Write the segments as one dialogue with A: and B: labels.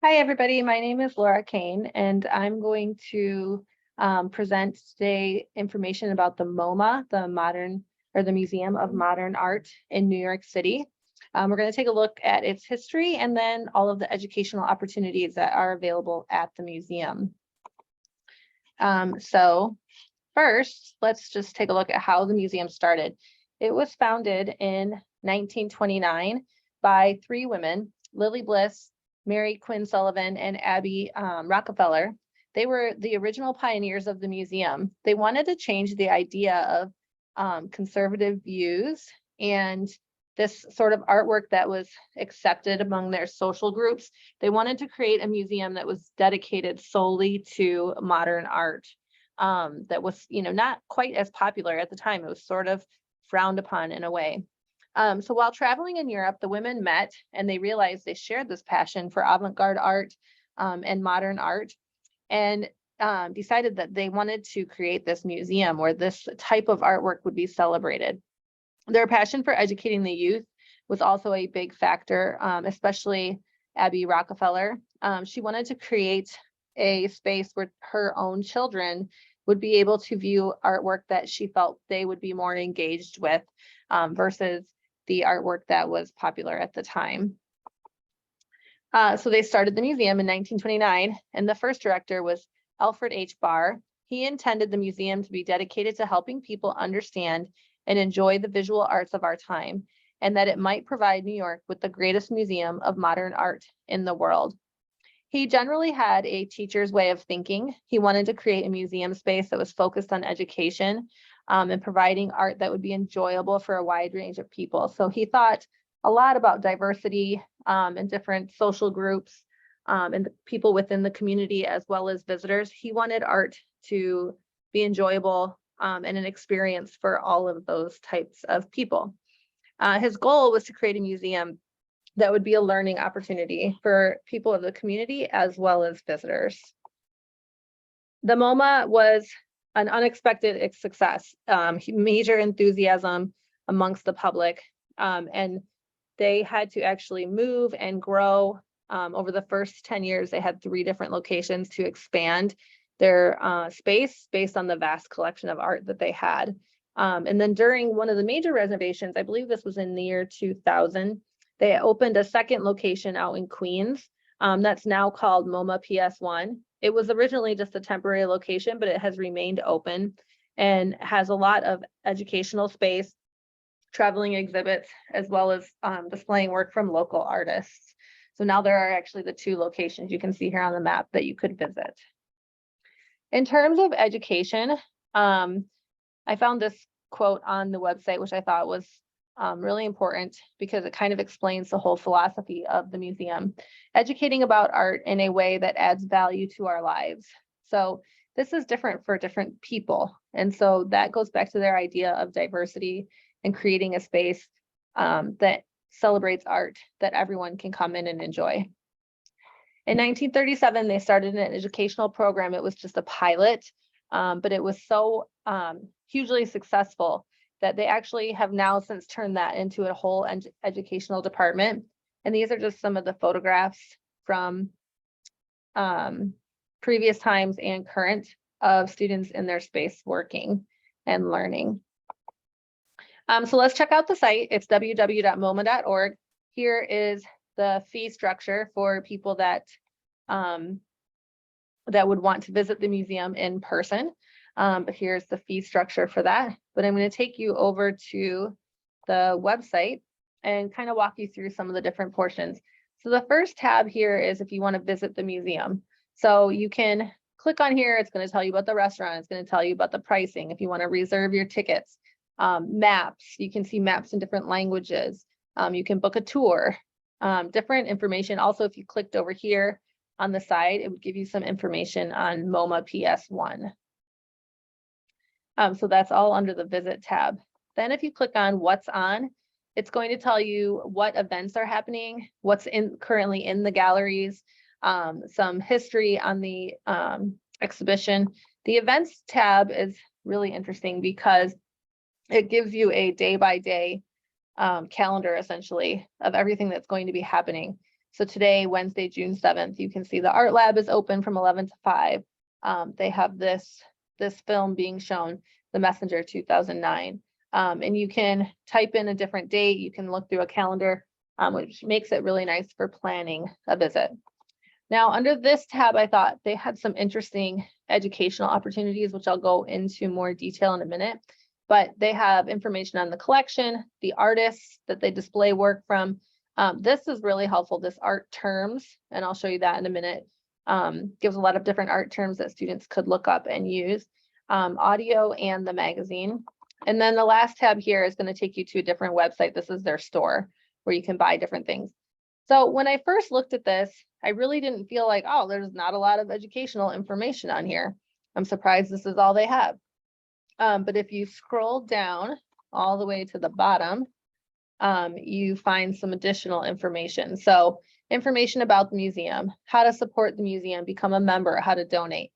A: Hi, everybody. My name is Laura Cain, and I'm going to present today information about the MoMA, the Museum of Modern Art in New York City. We're going to take a look at its history and then all of the educational opportunities that are available at the museum. So first, let's just take a look at how the museum started. It was founded in 1929 by three women, Lily Bliss, Mary Quinn Sullivan, and Abby Rockefeller. They were the original pioneers of the museum. They wanted to change the idea of conservative views and this sort of artwork that was accepted among their social groups. They wanted to create a museum that was dedicated solely to modern art. That was, not quite as popular at the time. It was sort of frowned upon in a way. So while traveling in Europe, the women met and they realized they shared this passion for avant-garde art and modern art, and decided that they wanted to create this museum where this type of artwork would be celebrated. Their passion for educating the youth was also a big factor, especially Abby Rockefeller. She wanted to create a space where her own children would be able to view artwork that she felt they would be more engaged with versus the artwork that was popular at the time. So they started the museum in 1929, and the first director was Alfred H. Barr. He intended the museum to be dedicated to helping people understand and enjoy the visual arts of our time, and that it might provide New York with the greatest museum of modern art in the world. He generally had a teacher's way of thinking. He wanted to create a museum space that was focused on education and providing art that would be enjoyable for a wide range of people. So he thought a lot about diversity and different social groups and the people within the community as well as visitors. He wanted art to be enjoyable and an experience for all of those types of people. His goal was to create a museum that would be a learning opportunity for people of the community as well as visitors. The MoMA was an unexpected success, major enthusiasm amongst the public, and they had to actually move and grow. Over the first 10 years, they had 3 different locations to expand their space based on the vast collection of art that they had. And then during one of the major renovations, I believe this was in the year 2000, they opened a second location out in Queens that's now called MoMA PS1. It was originally just a temporary location, but it has remained open and has a lot of educational space, traveling exhibits, as well as displaying work from local artists. So now there are actually the 2 locations you can see here on the map that you could visit. In terms of education, I found this quote on the website, which I thought was really important because it kind of explains the whole philosophy of the museum. Educating about art in a way that adds value to our lives. So this is different for different people. And so that goes back to their idea of diversity and creating a space that celebrates art that everyone can come in and enjoy. In 1937, they started an educational program. It was just a pilot, but it was so hugely successful that they actually have now since turned that into a whole educational department. And these are just some of the photographs from previous times and current of students in their space working and learning. So let's check out the site. It's www.moma.org. Here is the fee structure for people that would want to visit the museum in person. But here's the fee structure for that. But I'm going to take you over to the website and kind of walk you through some of the different portions. So the first tab here is if you want to visit the museum. So you can click on here. It's going to tell you about the restaurant. It's going to tell you about the pricing. If you want to reserve your tickets, maps, you can see maps in different languages. You can book a tour, different information. Also, if you clicked over here on the side, it would give you some information on MoMA PS1. So that's all under the visit tab. Then if you click on what's on, it's going to tell you what events are happening, what's currently in the galleries, some history on the exhibition. The events tab is really interesting because it gives you a day-by-day calendar essentially of everything that's going to be happening. So today, Wednesday, June 7th, you can see the art lab is open from 11 to 5. They have this film being shown, The Messenger 2009. And you can type in a different date. You can look through a calendar, which makes it really nice for planning a visit. Now, under this tab, I thought they had some interesting educational opportunities, which I'll go into more detail in a minute. But they have information on the collection, the artists that they display work from. This is really helpful, this art terms, and I'll show you that in a minute. Gives a lot of different art terms that students could look up and use. Audio and the magazine. And then the last tab here is going to take you to a different website. This is their store where you can buy different things. So when I first looked at this, I really didn't feel like, oh, there's not a lot of educational information on here. I'm surprised this is all they have. But if you scroll down all the way to the bottom, you find some additional information. So information about the museum, how to support the museum, become a member, how to donate,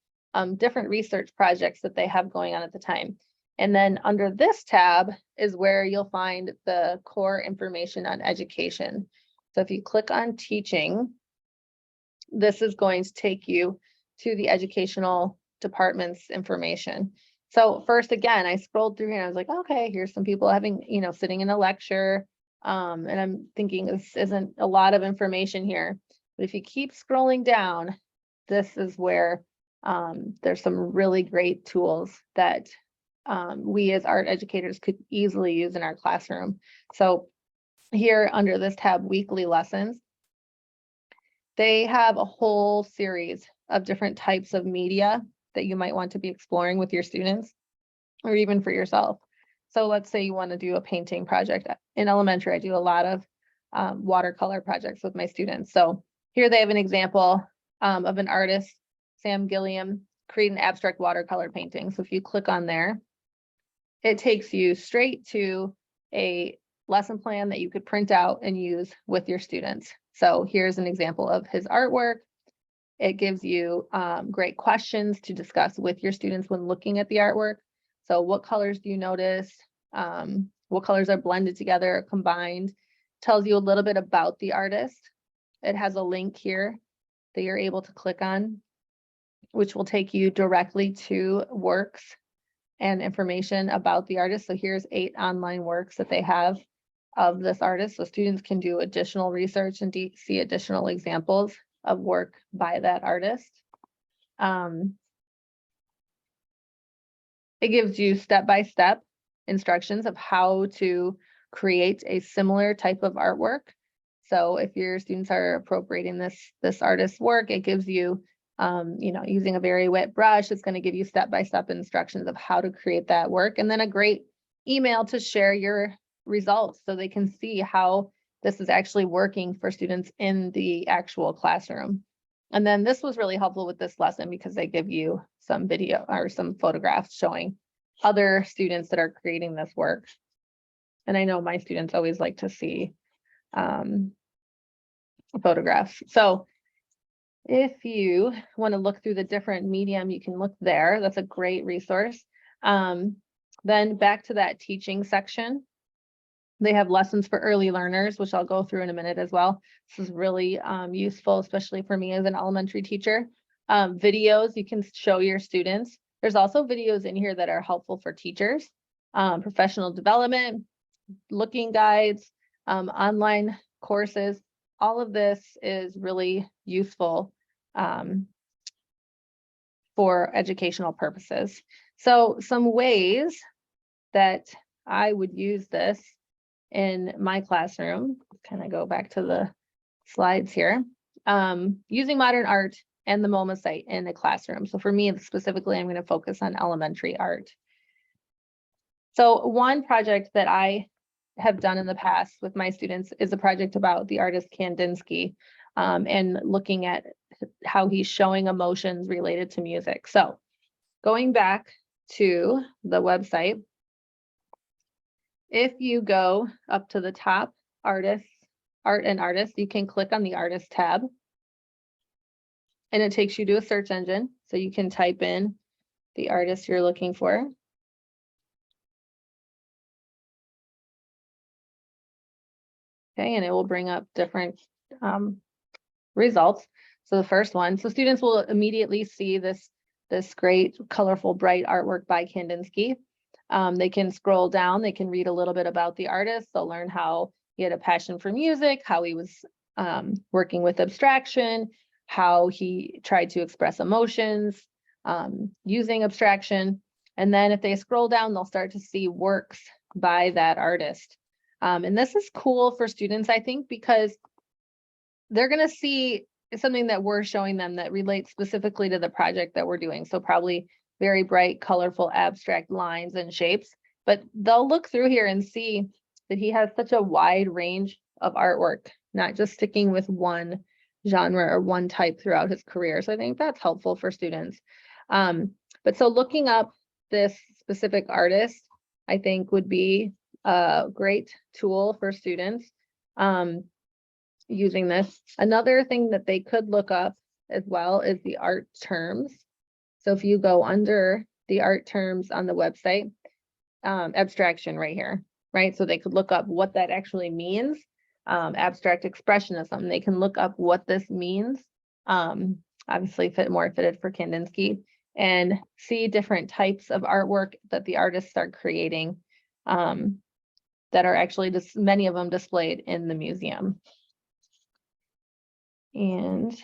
A: different research projects that they have going on at the time. And then under this tab is where you'll find the core information on education. So if you click on teaching, this is going to take you to the educational department's information. So first, again, I scrolled through here and I was like, okay, here's some people having, sitting in a lecture. And I'm thinking this isn't a lot of information here. But if you keep scrolling down, this is where there's some really great tools that we as art educators could easily use in our classroom. So here under this tab, weekly lessons, they have a whole series of different types of media that you might want to be exploring with your students or even for yourself. So let's say you want to do a painting project. In elementary, I do a lot of watercolor projects with my students. So here they have an example of an artist, Sam Gilliam, create an abstract watercolor painting. So if you click on there, it takes you straight to a lesson plan that you could print out and use with your students. So here's an example of his artwork. It gives you great questions to discuss with your students when looking at the artwork. So what colors do you notice? What colors are blended together or combined? Tells you a little bit about the artist. It has a link here that you're able to click on, which will take you directly to works and information about the artist. So here's 8 online works that they have of this artist. So students can do additional research and see additional examples of work by that artist. It gives you step-by-step instructions of how to create a similar type of artwork. So if your students are appropriating this artist's work, it gives you, using a very wet brush, it's going to give you step-by-step instructions of how to create that work, and then a great email to share your results so they can see how this is actually working for students in the actual classroom. And then this was really helpful with this lesson because they give you some video or some photographs showing other students that are creating this work. And I know my students always like to see photographs. So if you want to look through the different medium, you can look there. That's a great resource. Then back to that teaching section. They have lessons for early learners, which I'll go through in a minute as well. This is really useful, especially for me as an elementary teacher. Videos you can show your students. There's also videos in here that are helpful for teachers, professional development, looking guides, online courses. All of this is really useful for educational purposes. So some ways that I would use this in my classroom, kind of go back to the slides here, using modern art and the MoMA site in the classroom. So for me specifically, I'm going to focus on elementary art. So one project that I have done in the past with my students is a project about the artist Kandinsky and looking at how he's showing emotions related to music. So going back to the website, if you go up to the top, artists, art and artists, you can click on the artist tab and it takes you to a search engine. So you can type in the artist you're looking for. Okay, and it will bring up different results. So the first one, so students will immediately see this great, colorful, bright artwork by Kandinsky. They can scroll down, they can read a little bit about the artist. They'll learn how he had a passion for music, how he was working with abstraction, how he tried to express emotions using abstraction. And then if they scroll down, they'll start to see works by that artist. And this is cool for students, I think, because they're going to see something that we're showing them that relates specifically to the project that we're doing. So probably very bright, colorful, abstract lines and shapes, but they'll look through here and see that he has such a wide range of artwork, not just sticking with one genre or one type throughout his career. So I think that's helpful for students. But so looking up this specific artist, I think would be a great tool for students using this. Another thing that they could look up as well is the art terms. So if you go under the art terms on the website, abstraction right here, right? So they could look up what that actually means. Abstract expressionism, they can look up what this means. Obviously more fitted for Kandinsky, and see different types of artwork that the artists are creating that are actually just many of them displayed in the museum. And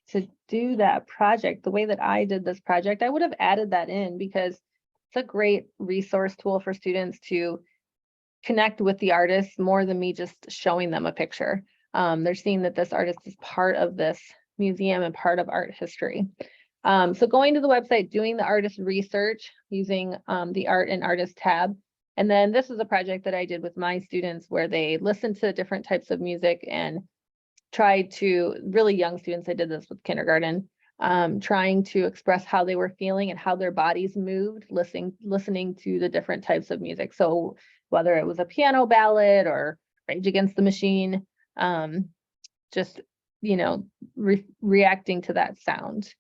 A: to do that project, the way that I did this project, I would have added that in because it's a great resource tool for students to connect with the artist more than me just showing them a picture. They're seeing that this artist is part of this museum and part of art history. So going to the website, doing the artist research using the art and artist tab. And then this is a project that I did with my students where they listened to different types of music and tried to, really young students, I did this with kindergarten, trying to express how they were feeling and how their bodies moved, listening to the different types of music. So whether it was a piano ballad or Rage Against the Machine, just, you know, reacting to that sound.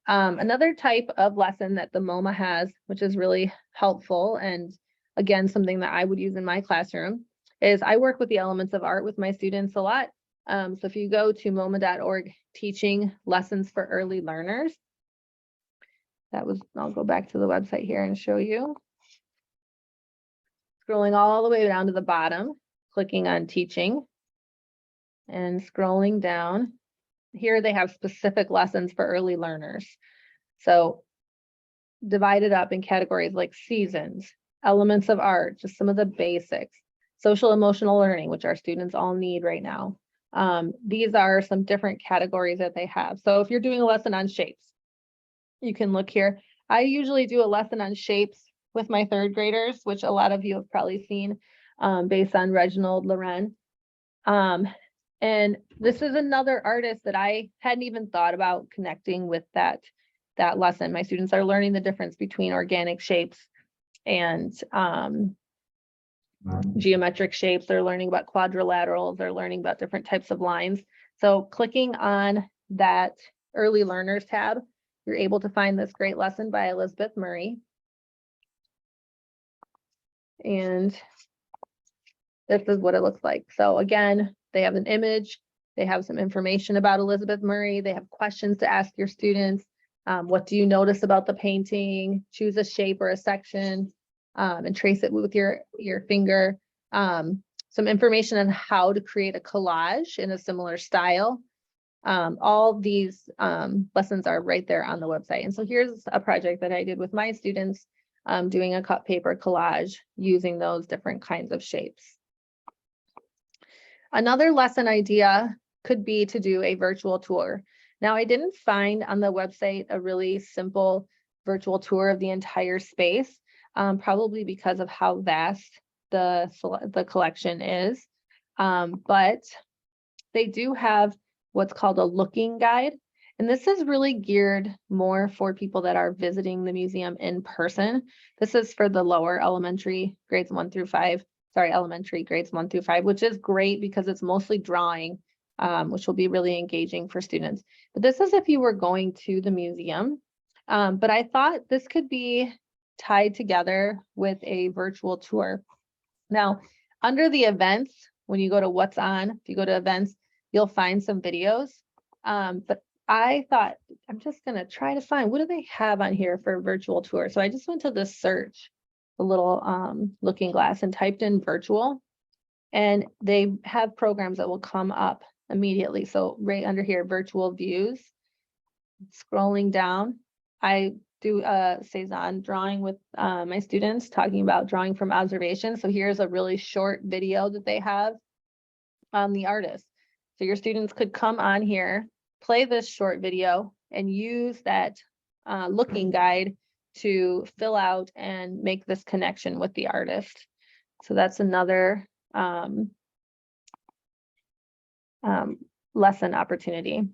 A: Another type of lesson that the MoMA has, which is really helpful, and again, something that I would use in my classroom, is I work with the elements of art with my students a lot. So if you go to MoMA.org, teaching lessons for early learners, I'll go back to the website here and show you. Scrolling all the way down to the bottom, clicking on teaching and scrolling down. Here they have specific lessons for early learners. So divided up in categories like seasons, elements of art, just some of the basics, social emotional learning, which our students all need right now. These are some different categories that they have. So if you're doing a lesson on shapes, you can look here. I usually do a lesson on shapes with my third graders, which a lot of you have probably seen based on Reginald Loren. And this is another artist that I hadn't even thought about connecting with that lesson. My students are learning the difference between organic shapes and geometric shapes. They're learning about quadrilaterals. They're learning about different types of lines. So clicking on that early learners tab, you're able to find this great lesson by Elizabeth Murray. And this is what it looks like. So again, they have an image, they have some information about Elizabeth Murray, they have questions to ask your students. What do you notice about the painting? Choose a shape or a section and trace it with your finger. Some information on how to create a collage in a similar style. All these lessons are right there on the website. And so here's a project that I did with my students, doing a cut paper collage using those different kinds of shapes. Another lesson idea could be to do a virtual tour. Now, I didn't find on the website a really simple virtual tour of the entire space, probably because of how vast the collection is. But they do have what's called a looking guide. And this is really geared more for people that are visiting the museum in person. This is for the lower elementary grades 1 through 5. Elementary grades 1 through 5, which is great because it's mostly drawing, which will be really engaging for students. But this is if you were going to the museum. But I thought this could be tied together with a virtual tour. Now, under the events, when you go to what's on, if you go to events, you'll find some videos But I thought I'm just gonna try to find, what do they have on here for virtual tour? So I just went to the search, the little looking glass, and typed in virtual, and they have programs that will come up immediately. So right under here, virtual views, scrolling down, I do Cezanne drawing with my students, talking about drawing from observation. So here's a really short video that they have on the artist. So your students could come on here, play this short video, and use that looking guide to fill out and make this connection with the artist. So that's another lesson opportunity.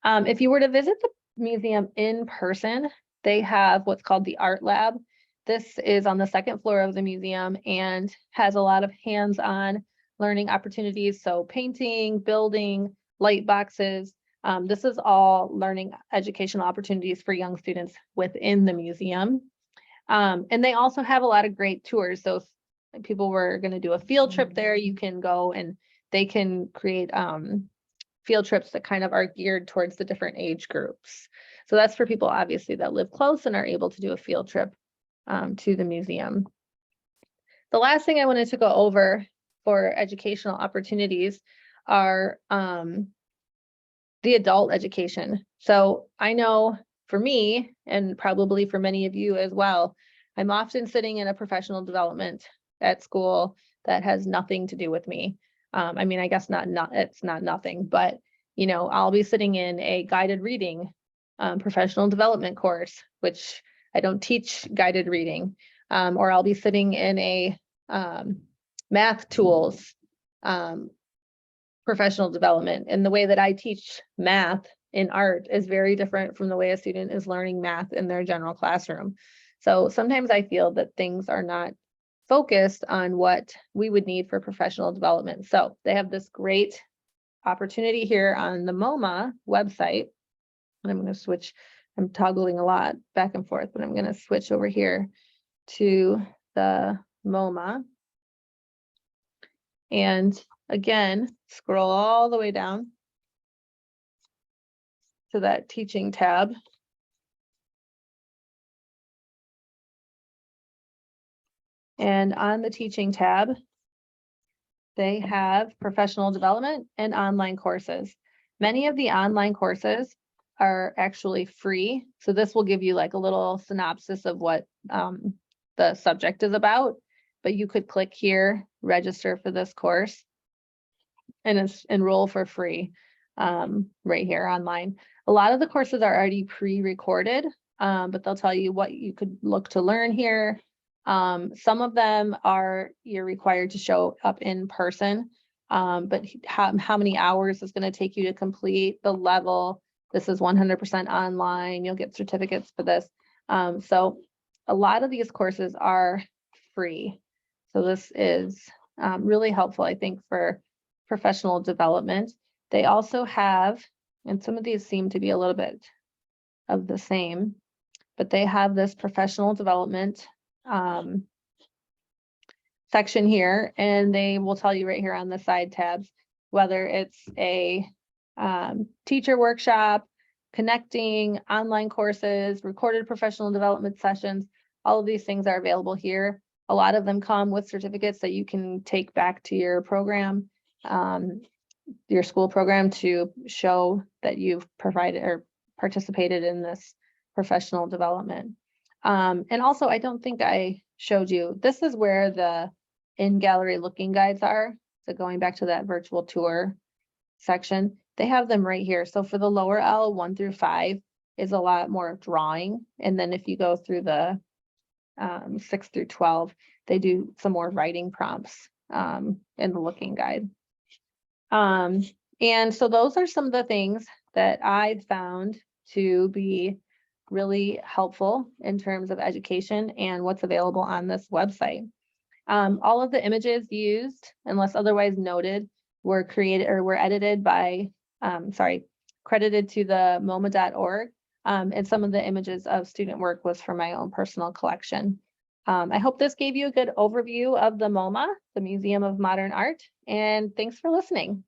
A: If you were to visit the museum in person, they have what's called the Art Lab. This is on the second floor of the museum and has a lot of hands-on learning opportunities. So painting, building, light boxes. This is all learning educational opportunities for young students within the museum. And they also have a lot of great tours. So if people were going to do a field trip there, you can go and they can create field trips that kind of are geared towards the different age groups. So that's for people obviously that live close and are able to do a field trip to the museum. The last thing I wanted to go over for educational opportunities are the adult education. So I know for me, and probably for many of you as well, I'm often sitting in a professional development at school that has nothing to do with me. I mean, I guess it's not nothing, but you know, I'll be sitting in a guided reading professional development course, which I don't teach guided reading, or I'll be sitting in a math tools professional development. And the way that I teach math in art is very different from the way a student is learning math in their general classroom. So sometimes I feel that things are not focused on what we would need for professional development. So they have this great opportunity here on the MoMA website. And I'm going to switch, I'm toggling a lot back and forth, but I'm going to switch over here to the MoMA. And again, scroll all the way down to that teaching tab. And on the teaching tab, they have professional development and online courses. Many of the online courses are actually free. So this will give you like a little synopsis of what the subject is about, but you could click here, register for this course, and it's enroll for free right here online. A lot of the courses are already pre-recorded, but they'll tell you what you could look to learn here. Some of them you're required to show up in person, but how many hours is going to take you to complete the level. This is 100% online. You'll get certificates for this. So a lot of these courses are free. So this is really helpful, I think, for professional development. They also have, and some of these seem to be a little bit of the same, but they have this professional development section here, and they will tell you right here on the side tabs, whether it's a teacher workshop, connecting, online courses, recorded professional development sessions. All of these things are available here. A lot of them come with certificates that you can take back to your program, your school program, to show that you've provided or participated in this professional development. And also, I don't think I showed you, this is where the in-gallery looking guides are. So going back to that virtual tour section, they have them right here. So for the lower L, 1 through 5 is a lot more drawing. And then if you go through the 6 through 12, they do some more writing prompts in the looking guide. And so those are some of the things that I've found to be really helpful in terms of education and what's available on this website. All of the images used, unless otherwise noted, were created or were edited by, credited to the MoMA.org. And some of the images of student work was from my own personal collection. I hope this gave you a good overview of the MoMA, the Museum of Modern Art, and thanks for listening.